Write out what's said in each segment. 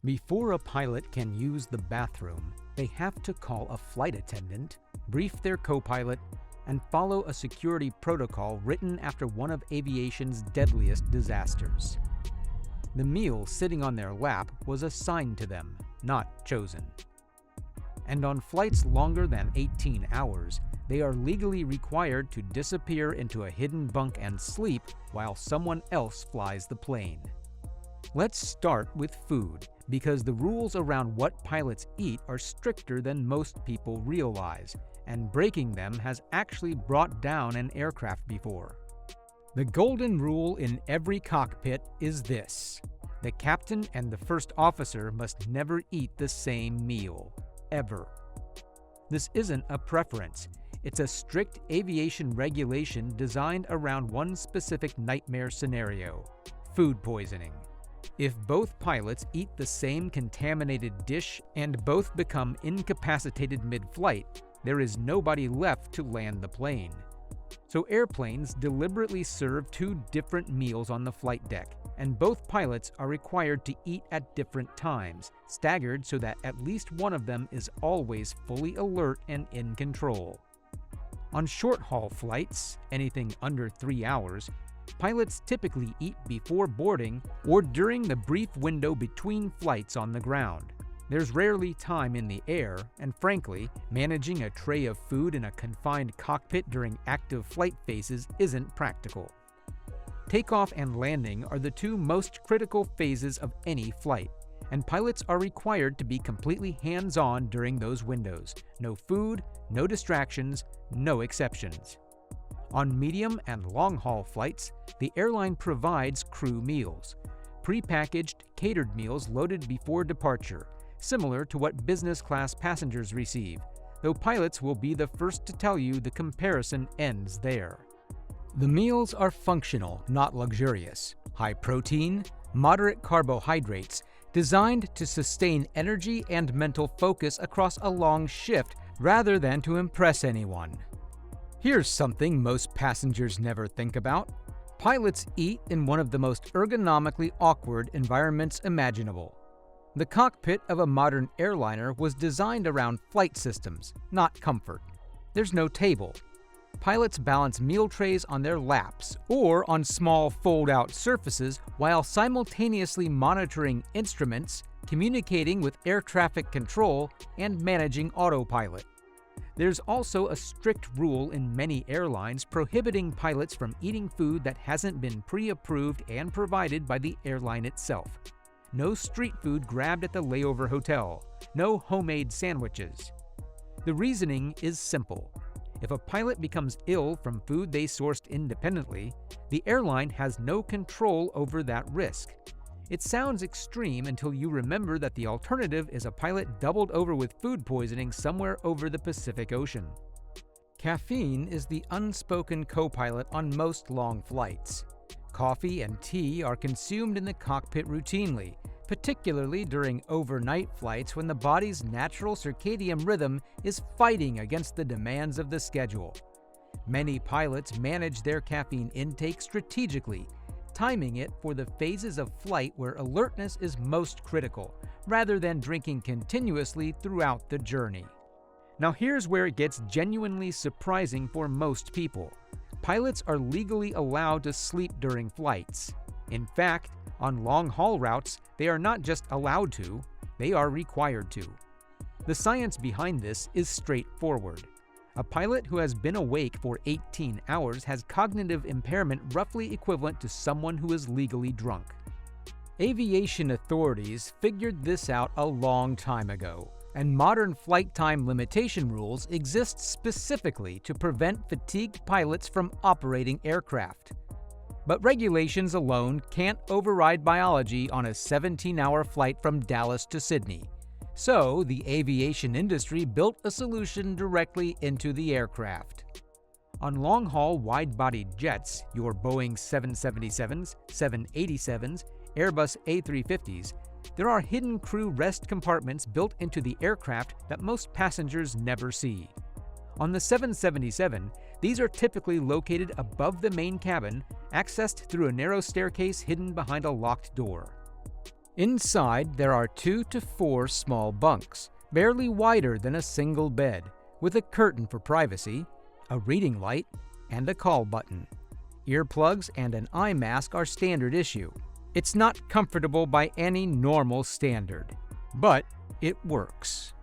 Before a pilot can use the bathroom, they have to call a flight attendant, brief their co-pilot, and follow a security protocol written after one of aviation's deadliest disasters. The meal sitting on their lap was assigned to them, not chosen. And on flights longer than 18 hours, they are legally required to disappear into a hidden bunk and sleep while someone else flies the plane. Let's start with food, because the rules around what pilots eat are stricter than most people realize, and breaking them has actually brought down an aircraft before. The golden rule in every cockpit is this: the captain and the first officer must never eat the same meal, ever. This isn't a preference. It's a strict aviation regulation designed around one specific nightmare scenario: food poisoning. If both pilots eat the same contaminated dish and both become incapacitated mid-flight, there is nobody left to land the plane. So airplanes deliberately serve two different meals on the flight deck, and both pilots are required to eat at different times, staggered so that at least one of them is always fully alert and in control. On short-haul flights, anything under 3 hours, pilots typically eat before boarding or during the brief window between flights on the ground. There's rarely time in the air, and frankly, managing a tray of food in a confined cockpit during active flight phases isn't practical. Takeoff and landing are the two most critical phases of any flight, and pilots are required to be completely hands-on during those windows. No food, no distractions, no exceptions. On medium and long-haul flights, the airline provides crew meals, prepackaged, catered meals loaded before departure, similar to what business class passengers receive, though pilots will be the first to tell you the comparison ends there. The meals are functional, not luxurious. High protein, moderate carbohydrates, designed to sustain energy and mental focus across a long shift rather than to impress anyone. Here's something most passengers never think about. Pilots eat in one of the most ergonomically awkward environments imaginable. The cockpit of a modern airliner was designed around flight systems, not comfort. There's no table. Pilots balance meal trays on their laps or on small fold-out surfaces while simultaneously monitoring instruments, communicating with air traffic control, and managing autopilot. There's also a strict rule in many airlines prohibiting pilots from eating food that hasn't been pre-approved and provided by the airline itself. No street food grabbed at the layover hotel. No homemade sandwiches. The reasoning is simple. If a pilot becomes ill from food they sourced independently, the airline has no control over that risk. It sounds extreme until you remember that the alternative is a pilot doubled over with food poisoning somewhere over the Pacific Ocean. Caffeine is the unspoken co-pilot on most long flights. Coffee and tea are consumed in the cockpit routinely, particularly during overnight flights when the body's natural circadian rhythm is fighting against the demands of the schedule. Many pilots manage their caffeine intake strategically, timing it for the phases of flight where alertness is most critical, rather than drinking continuously throughout the journey. Now here's where it gets genuinely surprising for most people. Pilots are legally allowed to sleep during flights. In fact, on long-haul routes, they are not just allowed to, they are required to. The science behind this is straightforward. A pilot who has been awake for 18 hours has cognitive impairment roughly equivalent to someone who is legally drunk. Aviation authorities figured this out a long time ago, and modern flight time limitation rules exist specifically to prevent fatigued pilots from operating aircraft. But regulations alone can't override biology on a 17-hour flight from Dallas to Sydney. So, the aviation industry built a solution directly into the aircraft. On long-haul wide-bodied jets, your Boeing 777s, 787s, Airbus A350s, there are hidden crew rest compartments built into the aircraft that most passengers never see. On the 777, these are typically located above the main cabin, accessed through a narrow staircase hidden behind a locked door. Inside, there are 2 to 4 small bunks, barely wider than a single bed, with a curtain for privacy, a reading light, and a call button. Earplugs and an eye mask are standard issue. It's not comfortable by any normal standard, but it works.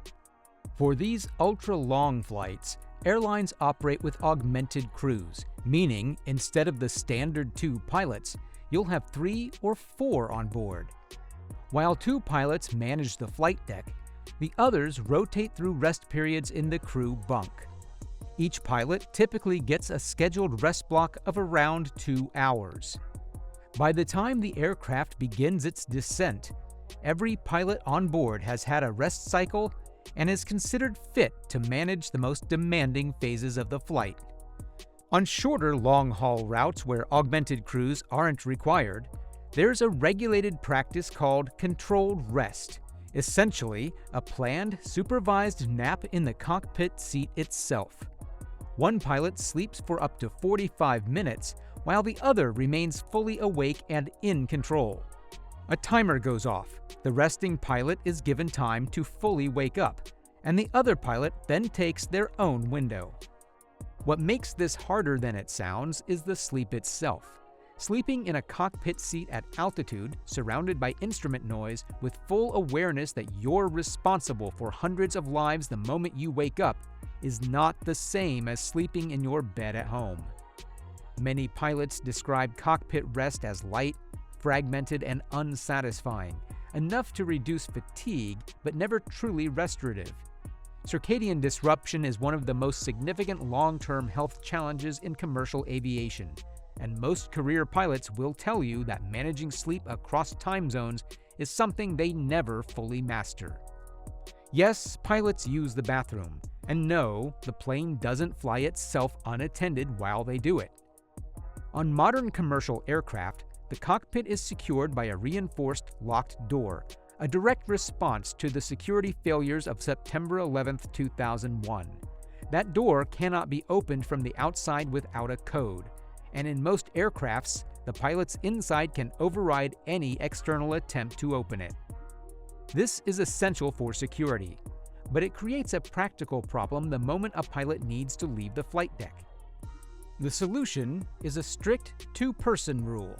For these ultra-long flights, airlines operate with augmented crews, meaning instead of the standard 2 pilots, you'll have 3 or 4 on board. While 2 pilots manage the flight deck, the others rotate through rest periods in the crew bunk. Each pilot typically gets a scheduled rest block of around 2 hours. By the time the aircraft begins its descent, every pilot on board has had a rest cycle and is considered fit to manage the most demanding phases of the flight. On shorter long-haul routes where augmented crews aren't required, there's a regulated practice called controlled rest, essentially a planned, supervised nap in the cockpit seat itself. One pilot sleeps for up to 45 minutes, while the other remains fully awake and in control. A timer goes off, the resting pilot is given time to fully wake up, and the other pilot then takes their own window. What makes this harder than it sounds is the sleep itself. Sleeping in a cockpit seat at altitude, surrounded by instrument noise, with full awareness that you're responsible for hundreds of lives the moment you wake up, is not the same as sleeping in your bed at home. Many pilots describe cockpit rest as light, fragmented, and unsatisfying, enough to reduce fatigue but never truly restorative. Circadian disruption is one of the most significant long-term health challenges in commercial aviation, and most career pilots will tell you that managing sleep across time zones is something they never fully master. Yes, pilots use the bathroom, and no, the plane doesn't fly itself unattended while they do it. On modern commercial aircraft, the cockpit is secured by a reinforced locked door, a direct response to the security failures of September 11, 2001. That door cannot be opened from the outside without a code, and in most aircrafts, the pilots inside can override any external attempt to open it. This is essential for security, but it creates a practical problem the moment a pilot needs to leave the flight deck. The solution is a strict 2-person rule.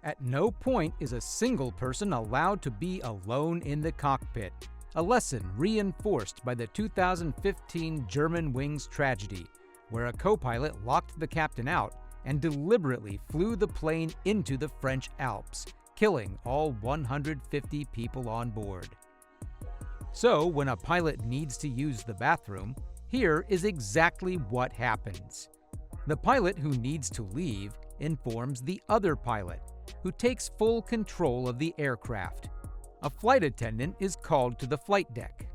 At no point is a single person allowed to be alone in the cockpit, a lesson reinforced by the 2015 Germanwings tragedy, where a co-pilot locked the captain out and deliberately flew the plane into the French Alps, killing all 150 people on board. So, when a pilot needs to use the bathroom, here is exactly what happens. The pilot who needs to leave informs the other pilot, who takes full control of the aircraft. A flight attendant is called to the flight deck.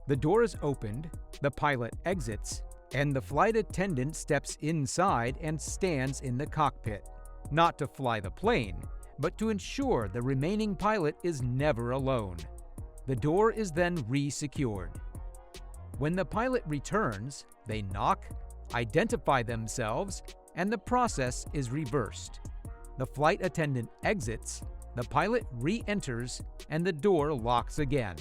The door is opened, the pilot exits, and the flight attendant steps inside and stands in the cockpit, not to fly the plane, but to ensure the remaining pilot is never alone. The door is then re-secured. When the pilot returns, they knock, identify themselves, and the process is reversed. The flight attendant exits, the pilot re-enters, and the door locks again.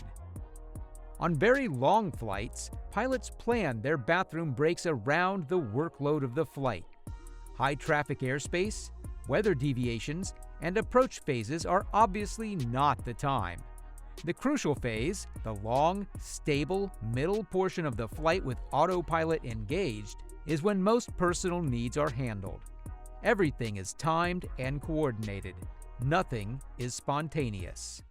On very long flights, pilots plan their bathroom breaks around the workload of the flight. High-traffic airspace, weather deviations, and approach phases are obviously not the time. The crucial phase, the long, stable, middle portion of the flight with autopilot engaged, is when most personal needs are handled. Everything is timed and coordinated. Nothing is spontaneous.